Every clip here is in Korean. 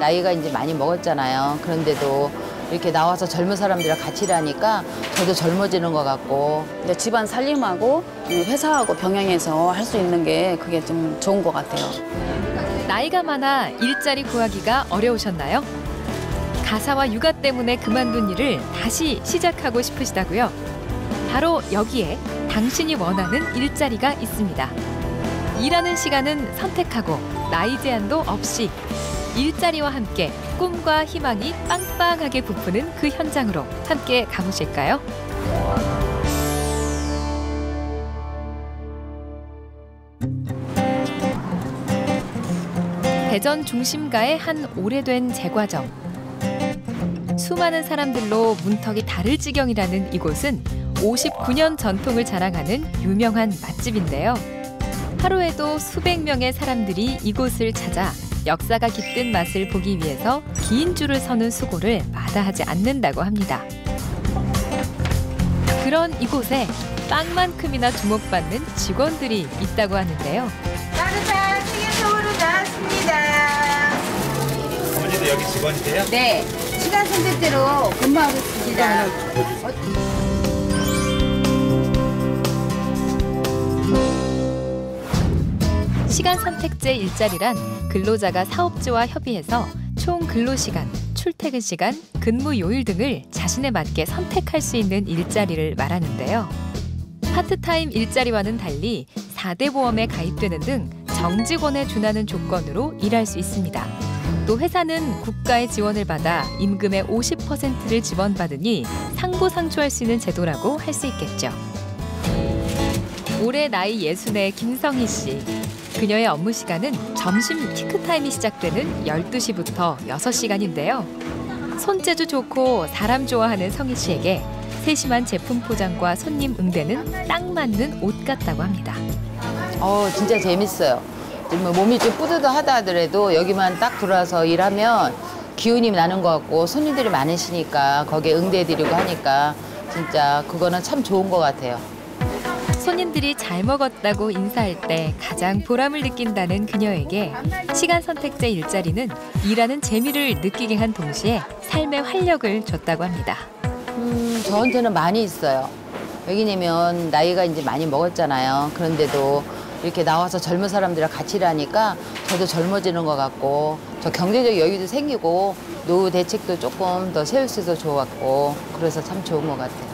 나이가 이제 많이 먹었잖아요. 그런데도 이렇게 나와서 젊은 사람들이랑 같이 일하니까 저도 젊어지는 것 같고. 근데 집안 살림하고 회사하고 병행해서 할 수 있는 게 그게 좀 좋은 것 같아요. 나이가 많아 일자리 구하기가 어려우셨나요? 가사와 육아 때문에 그만둔 일을 다시 시작하고 싶으시다고요? 바로 여기에 당신이 원하는 일자리가 있습니다. 일하는 시간은 선택하고 나이 제한도 없이 일자리와 함께 꿈과 희망이 빵빵하게 부푸는 그 현장으로 함께 가보실까요? 대전 중심가의 한 오래된 제과점. 수많은 사람들로 문턱이 다를 지경이라는 이곳은 59년 전통을 자랑하는 유명한 맛집인데요. 하루에도 수백 명의 사람들이 이곳을 찾아 역사가 깃든 맛을 보기 위해서 긴 줄을 서는 수고를 마다하지 않는다고 합니다. 그런 이곳에 빵만큼이나 주목받는 직원들이 있다고 하는데요. 따뜻한 튀김소으로 나왔습니다. 어머니도 여기 직원이세요? 네, 시간 선택대로 근무하고 있습니다. 시간 선택제 일자리란 근로자가 사업주와 협의해서 총 근로시간, 출퇴근 시간, 근무 요일 등을 자신에 맞게 선택할 수 있는 일자리를 말하는데요. 파트타임 일자리와는 달리 4대 보험에 가입되는 등 정직원에 준하는 조건으로 일할 수 있습니다. 또 회사는 국가의 지원을 받아 임금의 50%를 지원받으니 상부상조할 수 있는 제도라고 할 수 있겠죠. 올해 나이 60의 김성희 씨. 그녀의 업무 시간은 점심 피크타임이 시작되는 12시부터 6시간인데요. 손재주 좋고 사람 좋아하는 성희 씨에게 세심한 제품 포장과 손님 응대는 딱 맞는 옷 같다고 합니다. 진짜 재밌어요. 몸이 좀 뿌듯하다 하더라도 여기만 딱 들어와서 일하면 기운이 나는 것 같고 손님들이 많으시니까 거기에 응대해드리고 하니까 진짜 그거는 참 좋은 것 같아요. 손님들이 잘 먹었다고 인사할 때 가장 보람을 느낀다는 그녀에게 시간 선택제 일자리는 일하는 재미를 느끼게 한 동시에 삶의 활력을 줬다고 합니다. 저한테는 많이 있어요. 왜냐면 나이가 이제 많이 먹었잖아요. 그런데도 이렇게 나와서 젊은 사람들이랑 같이 일하니까 저도 젊어지는 것 같고 저 경제적 여유도 생기고 노후 대책도 조금 더 세울 수 있어서 좋았고 그래서 참 좋은 것 같아요.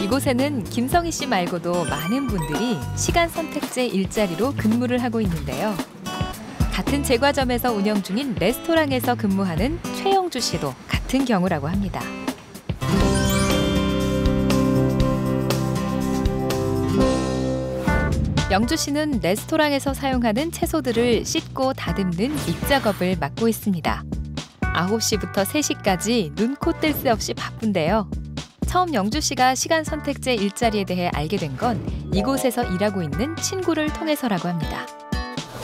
이곳에는 김성희 씨 말고도 많은 분들이 시간 선택제 일자리로 근무를 하고 있는데요. 같은 제과점에서 운영 중인 레스토랑에서 근무하는 최영주 씨도 같은 경우라고 합니다. 영주 씨는 레스토랑에서 사용하는 채소들을 씻고 다듬는 밑작업을 맡고 있습니다. 9시부터 3시까지 눈코 뗄 새 없이 바쁜데요. 처음 영주 씨가 시간 선택제 일자리에 대해 알게 된 건 이곳에서 일하고 있는 친구를 통해서라고 합니다.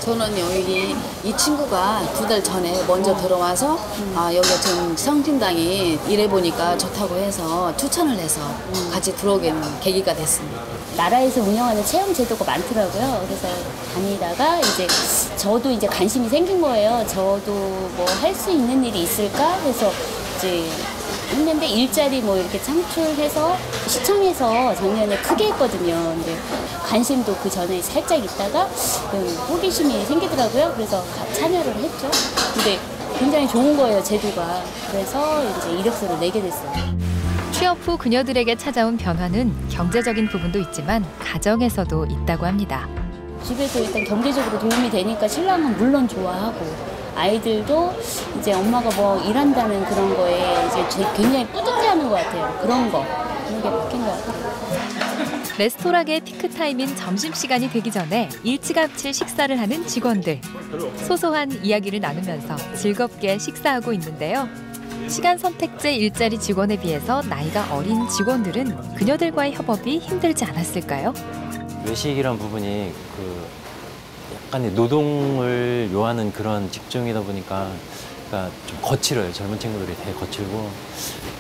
저는 여기 이 친구가 2달 전에 먼저 들어와서 여기가 지금 성팀당이 일해보니까 좋다고 해서 추천을 해서 같이 들어오게 된 계기가 됐습니다. 나라에서 운영하는 채용 제도가 많더라고요. 그래서 다니다가 이제 저도 이제 관심이 생긴 거예요. 저도 뭐 할 수 있는 일이 있을까 해서 이제 했는데 일자리 뭐 이렇게 창출해서 시청에서 작년에 크게 했거든요. 근데 관심도 그 전에 살짝 있다가 호기심이 생기더라고요. 그래서 참여를 했죠. 근데 굉장히 좋은 거예요, 제도가. 그래서 이제 이력서를 내게 됐어요. 취업 후 그녀들에게 찾아온 변화는 경제적인 부분도 있지만 가정에서도 있다고 합니다. 집에서 일단 경제적으로 도움이 되니까 신랑은 물론 좋아하고 아이들도 이제 엄마가 뭐 일한다는 그런 거에 이제 굉장히 뿌듯해하는 것 같아요. 그런 게 바뀐 것 같아요. 레스토랑의 피크타임인 점심시간이 되기 전에 일찌감치 식사를 하는 직원들. 소소한 이야기를 나누면서 즐겁게 식사하고 있는데요. 시간 선택제 일자리 직원에 비해서 나이가 어린 직원들은 그녀들과의 협업이 힘들지 않았을까요? 외식이란 부분이 약간의 노동을 요하는 그런 직종이다 보니까 그러니까 좀 거칠어요. 젊은 친구들이 되게 거칠고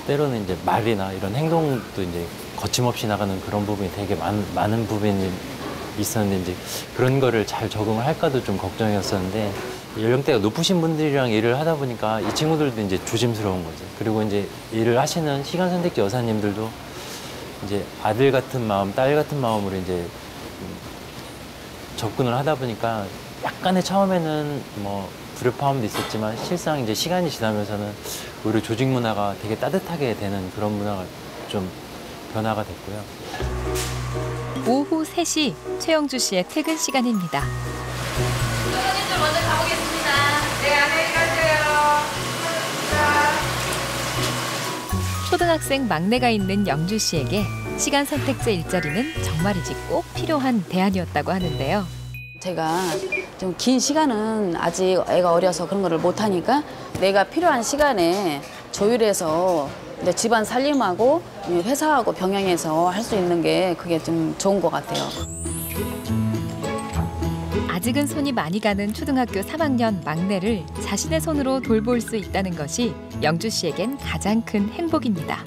때로는 이제 말이나 이런 행동도 이제 거침없이 나가는 그런 부분이 되게 많은 부분이 있었는데 이제 그런 거를 잘 적응을 할까도 좀 걱정이었었는데 연령대가 높으신 분들이랑 일을 하다 보니까 이 친구들도 이제 조심스러운 거죠. 그리고 이제 일을 하시는 시간 선택제 여사님들도 이제 아들 같은 마음, 딸 같은 마음으로 이제 접근을 하다 보니까 약간의 처음에는 뭐 불협화음도 있었지만 실상 이제 시간이 지나면서는 오히려 조직 문화가 되게 따뜻하게 되는 그런 문화가 좀 변화가 됐고요. 오후 3시 최영주 씨의 퇴근 시간입니다. 초등학생 막내가 있는 영주 씨에게 시간 선택제 일자리는 정말이지 꼭 필요한 대안이었다고 하는데요. 제가 좀 긴 시간은 아직 애가 어려서 그런 거를 못 하니까 내가 필요한 시간에 조율해서 내 집안 살림하고 회사하고 병행해서 할 수 있는 게 그게 좀 좋은 것 같아요. 아직은 손이 많이 가는 초등학교 3학년 막내를 자신의 손으로 돌볼 수 있다는 것이 영주 씨에겐 가장 큰 행복입니다.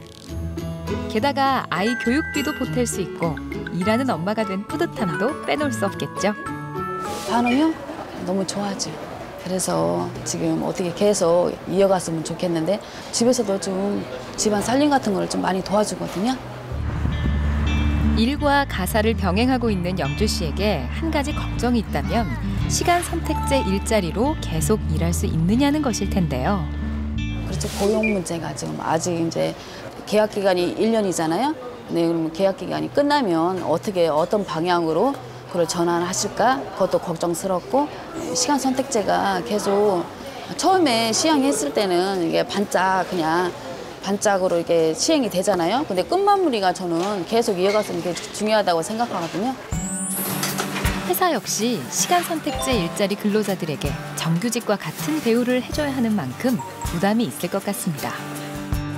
게다가 아이 교육비도 보탤 수 있고 일하는 엄마가 된 뿌듯함도 빼놓을 수 없겠죠. 반응이요? 너무 좋아하죠. 그래서 지금 어떻게 계속 이어갔으면 좋겠는데 집에서도 좀 집안 살림 같은 걸 좀 많이 도와주거든요. 일과 가사를 병행하고 있는 영주 씨에게 한 가지 걱정이 있다면 시간 선택제 일자리로 계속 일할 수 있느냐는 것일 텐데요. 그렇죠. 고용 문제가 지금 아직 이제 계약 기간이 1년이잖아요. 네, 그러면 계약 기간이 끝나면 어떤 방향으로 그걸 전환하실까? 그것도 걱정스럽고 시간 선택제가 계속 처음에 시행했을 때는 이게 반짝으로 이게 시행이 되잖아요. 근데 끝마무리가 저는 계속 이어갔으면 게 중요하다고 생각하거든요. 회사 역시 시간 선택제 일자리 근로자들에게 정규직과 같은 대우를 해줘야 하는 만큼 부담이 있을 것 같습니다.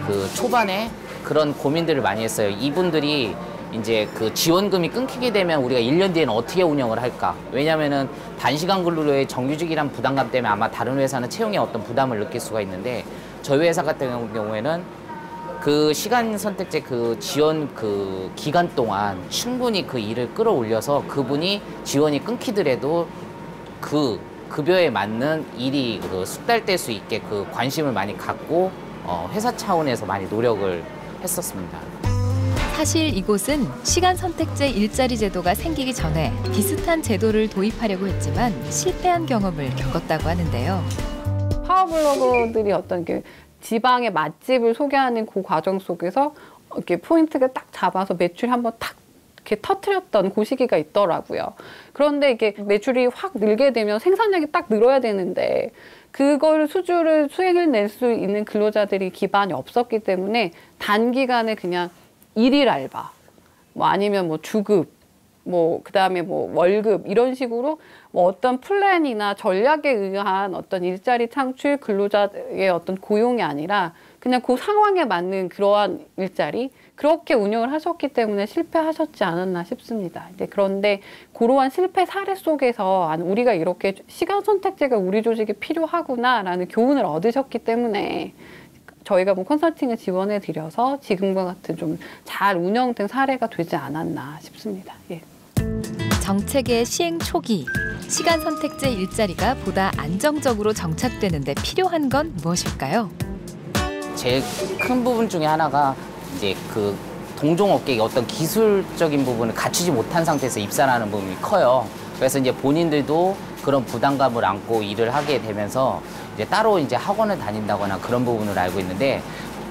그 초반에 그런 고민들을 많이 했어요. 이분들이 이제 그 지원금이 끊기게 되면 우리가 1년 뒤에는 어떻게 운영을 할까? 왜냐면은 단시간 근로의 정규직이란 부담감 때문에 아마 다른 회사는 채용에 어떤 부담을 느낄 수가 있는데 저희 회사 같은 경우에는 그 시간 선택제 그 지원 그 기간 동안 충분히 그 일을 끌어올려서 그분이 지원이 끊기더라도 그 급여에 맞는 일이 그 숙달될 수 있게 그 관심을 많이 갖고 회사 차원에서 많이 노력을 했었습니다. 사실 이곳은 시간 선택제 일자리 제도가 생기기 전에 비슷한 제도를 도입하려고 했지만 실패한 경험을 겪었다고 하는데요. 파워블로거들이 어떤 게 지방의 맛집을 소개하는 그 과정 속에서 이렇게 포인트를 딱 잡아서 매출 한번 탁 이렇게 터트렸던 그 시기가 있더라고요. 그런데 이게 매출이 확 늘게 되면 생산량이 딱 늘어야 되는데 그걸 수주를 수행해낼 수 있는 근로자들이 기반이 없었기 때문에 단기간에 그냥 일일 알바, 뭐 아니면 뭐 주급, 뭐 그다음에 뭐 월급 이런 식으로 뭐 어떤 플랜이나 전략에 의한 어떤 일자리 창출 근로자의 어떤 고용이 아니라 그냥 그 상황에 맞는 그러한 일자리 그렇게 운영을 하셨기 때문에 실패하셨지 않았나 싶습니다. 그런데 그러한 실패 사례 속에서 우리가 이렇게 시간 선택제가 우리 조직에 필요하구나라는 교훈을 얻으셨기 때문에 저희가 뭐 컨설팅을 지원해 드려서 지금과 같은 좀 잘 운영된 사례가 되지 않았나 싶습니다. 예. 정책의 시행 초기, 시간 선택제 일자리가 보다 안정적으로 정착되는데 필요한 건 무엇일까요? 제일 큰 부분 중에 하나가 이제 그 동종업계의 어떤 기술적인 부분을 갖추지 못한 상태에서 입사하는 부분이 커요. 그래서 이제 본인들도 그런 부담감을 안고 일을 하게 되면서 이제 따로 이제 학원을 다닌다거나 그런 부분을 알고 있는데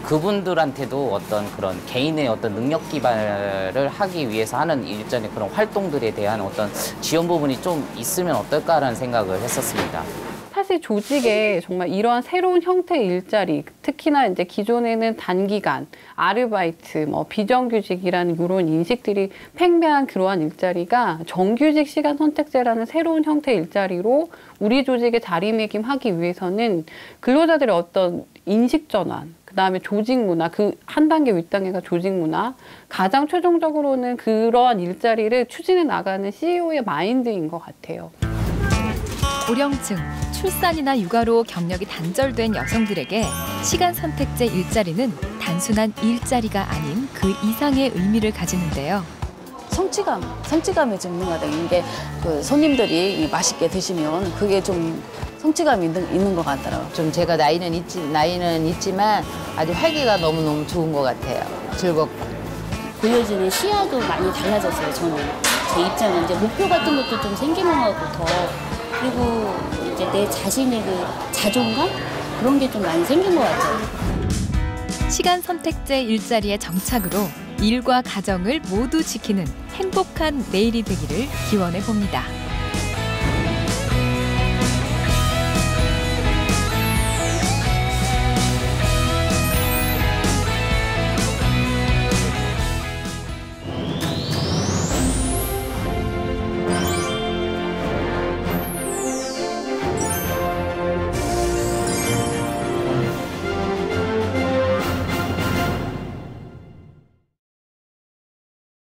그분들한테도 어떤 그런 개인의 어떤 능력 기반을 하기 위해서 하는 일전의 그런 활동들에 대한 어떤 지원 부분이 좀 있으면 어떨까라는 생각을 했었습니다. 사실 조직에 정말 이러한 새로운 형태의 일자리, 특히나 이제 기존에는 단기간, 아르바이트, 뭐 비정규직이라는 이런 인식들이 팽배한 그러한 일자리가 정규직 시간 선택제라는 새로운 형태의 일자리로 우리 조직에 자리매김하기 위해서는 근로자들의 어떤 인식 전환, 그다음에 조직 문화, 그 한 단계 윗단계가 조직 문화, 가장 최종적으로는 그러한 일자리를 추진해 나가는 CEO의 마인드인 것 같아요. 고령층, 출산이나 육아로 경력이 단절된 여성들에게 시간 선택제 일자리는 단순한 일자리가 아닌 그 이상의 의미를 가지는데요. 성취감이 좀 있는 것 같아요. 이게 그 손님들이 맛있게 드시면 그게 좀 성취감이 있는 것 같더라고요. 좀 제가 나이는 있지만 아주 활기가 너무너무 좋은 것 같아요. 즐겁고. 보여주는 시야도 많이 달라졌어요. 저는 제 입장은 이제 목표 같은 것도 좀 생기는 것 같고 더 그리고 이제 내 자신의 그 자존감 그런 게 좀 많이 생긴 것 같아요. 시간 선택제 일자리의 정착으로 일과 가정을 모두 지키는 행복한 내일이 되기를 기원해 봅니다.